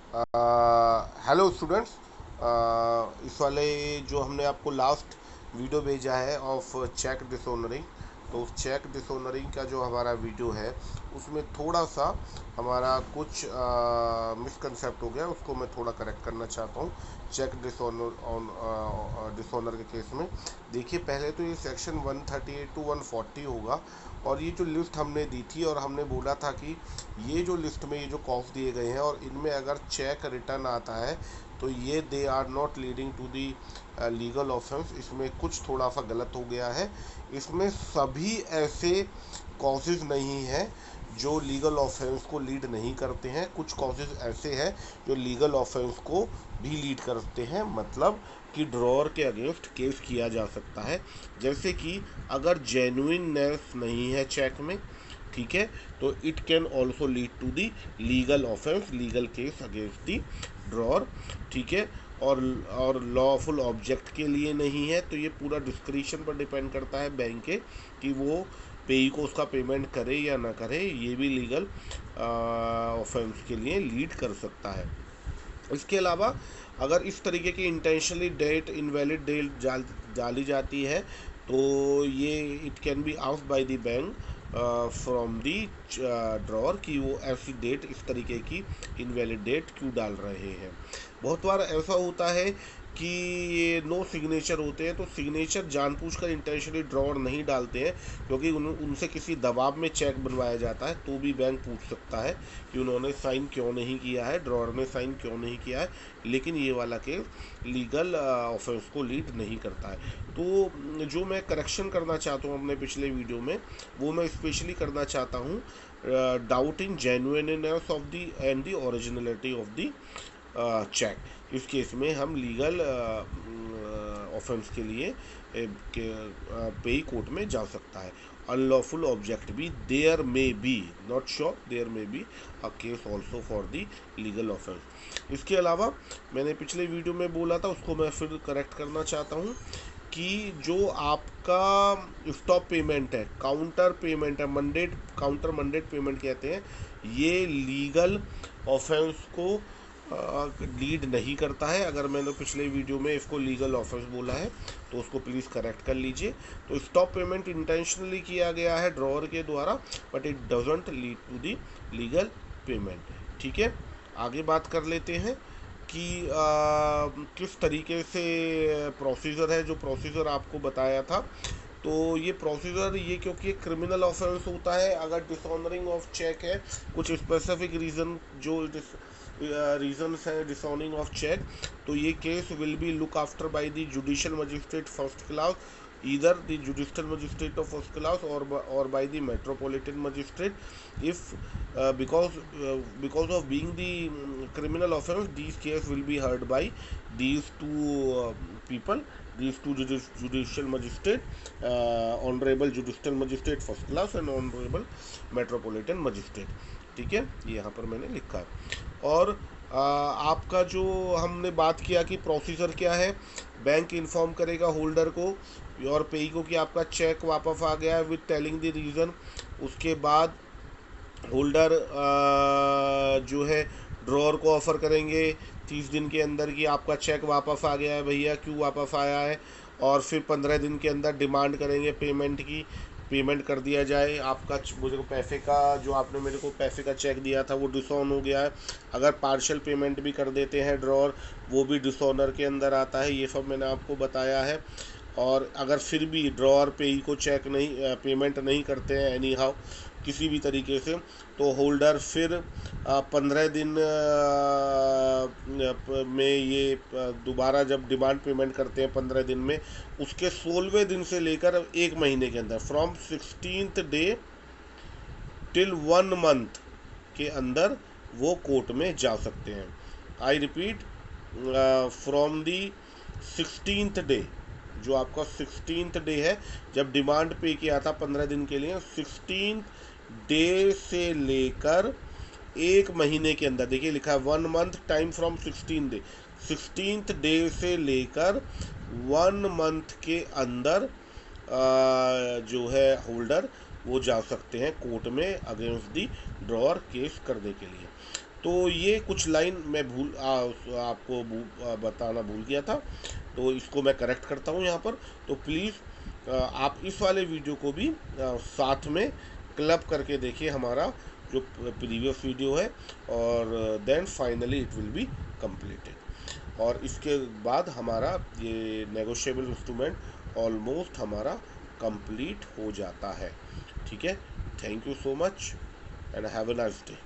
Hello students. इस वाले जो हमने आपको लास्ट वीडियो भेजा है ऑफ चेक डिसोनरिंग, तो उस चेक डिसोनरिंग का जो हमारा वीडियो है उसमें थोड़ा सा हमारा कुछ मिसकंसेप्ट हो गया, उसको मैं थोड़ा करेक्ट करना चाहता हूँ। चेक डिसोनर ऑन डिसोनर के केस में देखिए, पहले तो ये सेक्शन 138 टू 140 होगा, और ये जो लिस्ट हमने दी थी और हमने बोला था कि ये जो लिस्ट में ये जो कॉस्ट दिए गए हैं और इनमें अगर चेक रिटर्न आता है तो ये they are not leading to the legal offence. इसमें कुछ थोड़ा सा गलत हो गया है। इसमें सभी ऐसे कॉजेज नहीं हैं जो लीगल ऑफेंस को लीड नहीं करते हैं। कुछ कॉजेज ऐसे हैं जो लीगल ऑफेंस को भी लीड करते हैं, मतलब कि ड्रॉअर के अगेंस्ट केस किया जा सकता है। जैसे कि अगर जेन्युइननेस नहीं है चेक में, ठीक है, तो it can also lead to the legal offence, legal case against the drawer, ठीक है। और लॉफुल ऑब्जेक्ट के लिए नहीं है, तो ये पूरा डिस्क्रिशन पर डिपेंड करता है बैंक के कि वो पेई को उसका पेमेंट करे या ना करे। ये भी लीगल ऑफेंस के लिए लीड कर सकता है। इसके अलावा अगर इस तरीके की इंटेंशनली डेट इनवैलिड डेट डाली जाती है तो ये it can be asked by the bank from the drawer कि वो ऐसी डेट, इस तरीके की इनवैलिड डेट क्यों डाल रहे हैं। बहुत बार ऐसा होता है कि ये नो सिग्नेचर होते हैं, तो सिग्नेचर जानबूझकर इंटेंशनली ड्रॉअर नहीं डालते हैं, क्योंकि उनसे किसी दबाव में चेक बनवाया जाता है, तो भी बैंक पूछ सकता है कि उन्होंने साइन क्यों नहीं किया है, ड्रॉअर ने साइन क्यों नहीं किया है। लेकिन ये वाला केस लीगल ऑफेंस को लीड नहीं करता है। तो जो मैं करेक्शन करना चाहता हूँ अपने पिछले वीडियो में, वो मैं स्पेशली करना चाहता हूँ doubting genuineness of the and the originality of the cheque. इस केस में हम लीगल ऑफेंस के लिए पेई कोर्ट में जा सकता है। अनलॉफुल ऑब्जेक्ट भी there may be, not sure, there may be a case also for the legal offence. इसके अलावा मैंने पिछले वीडियो में बोला था, उसको मैं फिर करेक्ट करना चाहता हूँ कि जो आपका स्टॉप पेमेंट है, काउंटर पेमेंट है, मंडेट काउंटर मंडेट पेमेंट कहते हैं, ये लीगल ऑफेंस को लीड नहीं करता है। अगर मैंने पिछले वीडियो में इसको लीगल ऑफेंस बोला है तो उसको प्लीज़ करेक्ट कर लीजिए। तो स्टॉप पेमेंट इंटेंशनली किया गया है ड्रॉअर के द्वारा, but it doesn't lead to the legal payment, ठीक है। आगे बात कर लेते हैं कि किस तरीके से प्रोसीजर है। जो प्रोसीजर आपको बताया था, तो ये प्रोसीजर, ये क्योंकि एक क्रिमिनल ऑफेंस होता है, अगर डिसऑनरिंग ऑफ चेक है, कुछ स्पेसिफिक रीज़न जो रीजंस हैं डिसऑनिंग ऑफ चेक, तो ये case will be look after by the judicial magistrate first class, either the judicial magistrate of first class or by the metropolitan magistrate if because of being the criminal offense, these case will be heard by these two people, these two judicial magistrate, honorable judicial magistrate first class and honorable metropolitan magistrate, ठीक है। ये यहाँ पर मैंने लिखा है। और आपका जो हमने बात किया कि प्रोसीजर क्या है, बैंक इन्फॉर्म करेगा होल्डर को और पेई को कि आपका चेक वापस आ गया है विद टेलिंग द रीज़न। उसके बाद होल्डर जो है ड्रॉअर को ऑफ़र करेंगे 30 दिन के अंदर कि आपका चेक वापस आ गया है भैया, क्यों वापस आया है। और फिर 15 दिन के अंदर डिमांड करेंगे पेमेंट की, पेमेंट कर दिया जाए। आपका मुझे को पैसे का, जो आपने मेरे को पैसे का चेक दिया था वो डिसऑन हो गया है। अगर पार्शियल पेमेंट भी कर देते हैं ड्रॉअर, वो भी डिसऑनर के अंदर आता है। ये सब मैंने आपको बताया है। और अगर फिर भी ड्रॉअर पेई को चेक नहीं, पेमेंट नहीं करते हैं एनी हाउ, किसी भी तरीके से, तो होल्डर फिर 15 दिन में ये दोबारा जब डिमांड पेमेंट करते हैं 15 दिन में, उसके 16वें दिन से लेकर 1 महीने के अंदर, from 16th day till 1 month के अंदर वो कोर्ट में जा सकते हैं। I repeat, from the 16th day, जो आपका 16th डे है जब डिमांड पे किया था 15 दिन के लिए, 16th डे से लेकर 1 महीने के अंदर, देखिए लिखा है 1 month time from 16 day, 16th day से लेकर 1 मंथ के अंदर जो है होल्डर वो जा सकते हैं कोर्ट में अगेंस्ट दी ड्रॉअर केस करने के लिए। तो ये कुछ लाइन मैं आपको बताना भूल गया था, तो इसको मैं करेक्ट करता हूँ यहाँ पर। तो प्लीज़ आप इस वाले वीडियो को भी साथ में क्लब करके देखिए हमारा जो प्रीवियस वीडियो है, और then finally it will be completed. और इसके बाद हमारा ये नेगोशिएबल इंस्ट्रूमेंट ऑलमोस्ट हमारा कंप्लीट हो जाता है। ठीक है, thank you so much and have a nice day.